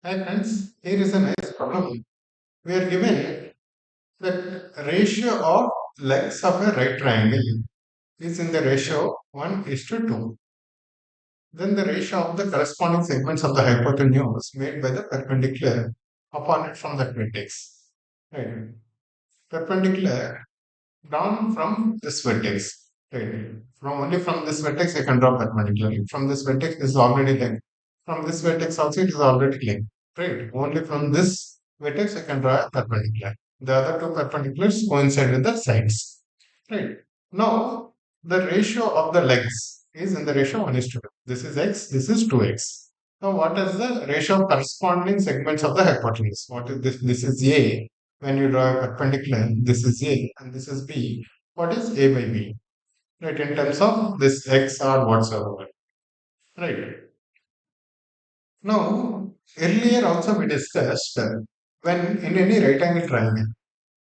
Hi friends, here is a nice problem. We are given that ratio of legs of a right triangle is in the ratio 1 is to 2. Then the ratio of the corresponding segments of the hypotenuse made by the perpendicular upon it from the vertex. Right. Perpendicular down from this vertex. Right. From this vertex I can draw perpendicular. From this vertex is already linked. From this vertex also it is already linked. Right. Only from this vertex I can draw a perpendicular. The other two perpendiculars coincide with the sides. Right. Now the ratio of the legs is in the ratio 1 is to 2. This is x, this is 2x. Now what is the ratio of corresponding segments of the hypotenuse? What is this? This is A. When you draw a perpendicular, this is A and this is B. What is A by B? Right, in terms of this x or whatsoever. Right. Now, earlier also we discussed when in any right angle triangle,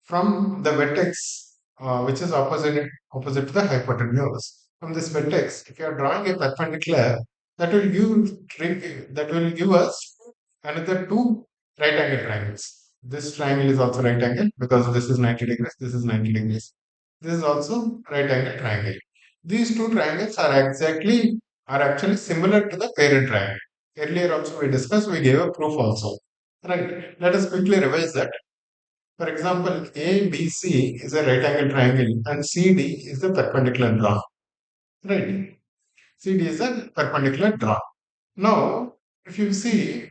from the vertex which is opposite to the hypotenuse, from this vertex, if you are drawing a perpendicular, that will give us another two right angle triangles. This triangle is also right angle because this is 90 degrees, this is 90 degrees. This is also right angle triangle. These two triangles are actually similar to the parent triangle. Earlier also we discussed, we gave a proof also. Right. Let us quickly revise that. For example, ABC is a right angle triangle and CD is the perpendicular drawn. Right. CD is a perpendicular drawn. Now, if you see,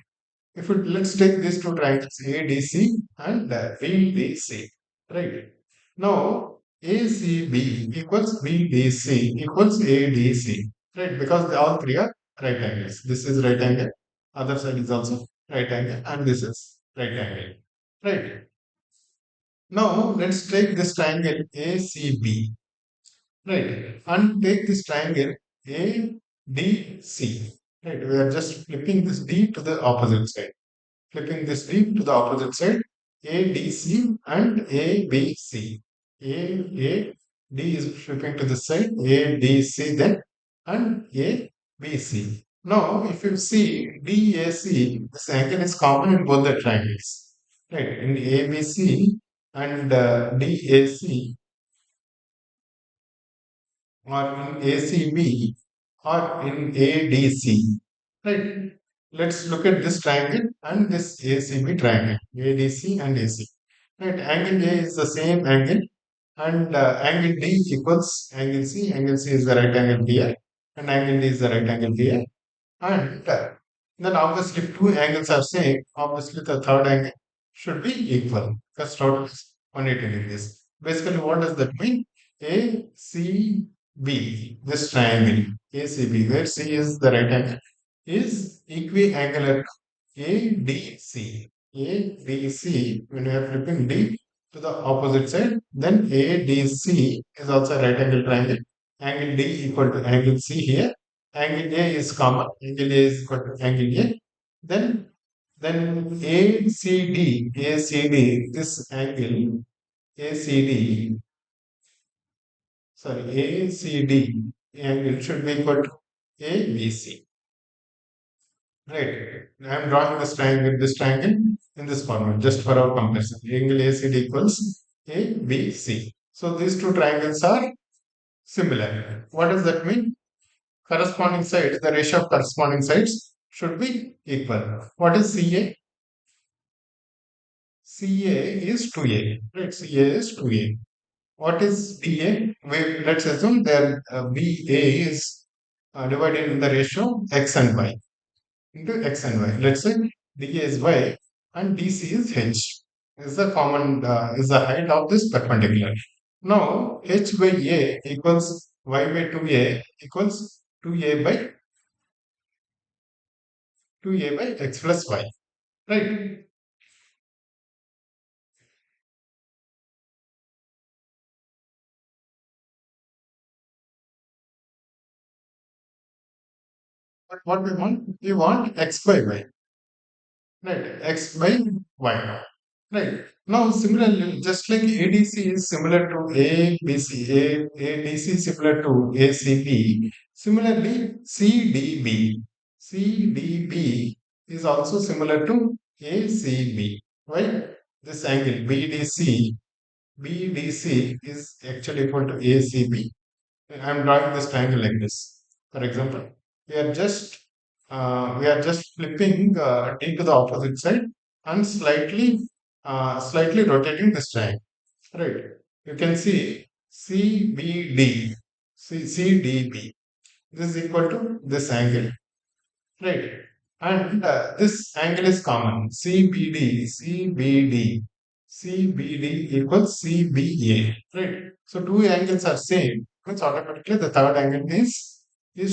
let's take these two triangles ADC and VDC. Right. Now, ACB equals VDC equals ADC. Right. Because they all three are right angles. This is right angle. Other side is also right angle. And this is right angle. Right. Now let's take this triangle ACB, right? And take this triangle ADC, right? We are just flipping this D to the opposite side. Flipping this D to the opposite side, ADC and ABC. AD is flipping to this side, ADC then, and ABC. Now, if you see DAC, this angle is common in both the triangles, right? In ABC and DAC, or in ACB, or in ADC, right? Let's look at this triangle and this ACB triangle, ADC and AC. Right, angle A is the same angle, and angle D equals angle C. Angle C is the right angle here, and angle D is the right angle here. And then obviously if two angles are same, obviously the third angle should be equal because total is 180 degrees. Basically, what does that mean? ACB, this triangle, ACB, where C is the right angle, is equiangular to ADC. ADC, when we are flipping D to the opposite side, then ADC is also a right angle triangle. Angle D equal to angle C here. Angle A is common. Angle A is equal to angle A. Then ACD, this angle ACD, sorry, ACD angle should be equal to ABC. Right. I am drawing this triangle in this format just for our comparison. Angle ACD equals ABC. So these two triangles are similar. What does that mean? Corresponding sides, the ratio of corresponding sides should be equal. What is CA? CA is 2A. Right, CA is 2A. What is BA? Let's assume that BA is divided in the ratio x and y into x and y. Let's say DA is y and DC is h. Is the common is the height of this perpendicular. Now h by a equals y by 2a equals 2a by 2a by x plus y. Right. But what we want? We want x by y. Right. X by y. Right. Now, similarly, just like ADC is similar to ABC, ADC is similar to ACB, similarly, CDB is also similar to ACB. Why? This angle BDC is actually equal to ACB. I'm drawing this triangle like this. For example, we are just we are just flipping D to the opposite side and slightly rotating this triangle. Right. You can see CBD, CDB. This is equal to this angle. Right. And this angle is common. CBD equals CBA. Right. So two angles are same. Which automatically the third angle is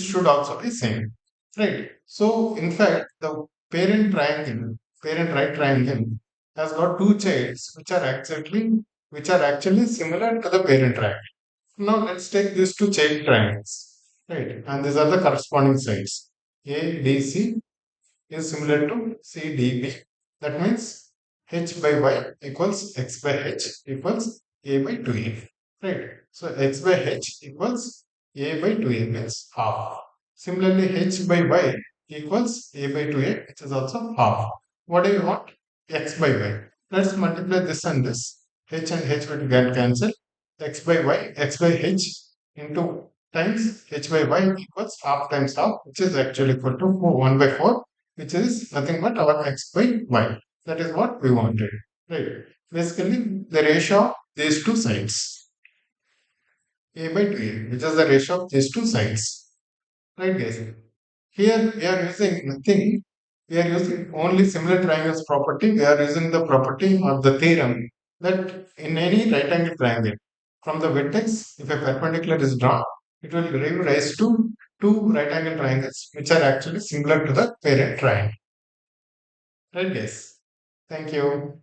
should also be same. Right. So in fact, the parent right triangle, has got two sides which are actually similar to the parent triangle. Now let's take these two child triangles. Right. And these are the corresponding sides. ADC is similar to CDB. That means h by y equals x by h equals a by 2a. Right. So x by h equals a by 2a means half. Similarly, h by y equals a by 2a, which is also half. What do you want? X by y. Let's multiply this and this. H and h will get cancelled. X by h into times h by y equals half times half, which is actually equal to 1 by 4, which is nothing but our x by y. That is what we wanted. Right. Basically, the ratio of these two sides, a by 2a, which is the ratio of these two sides. Right, guys? Here we are using nothing. We are using only similar triangles property. We are using the property of the theorem that in any right angle triangle, from the vertex, if a perpendicular is drawn, it will give rise to two right angle triangles which are actually similar to the parent triangle. Right, guys? Thank you.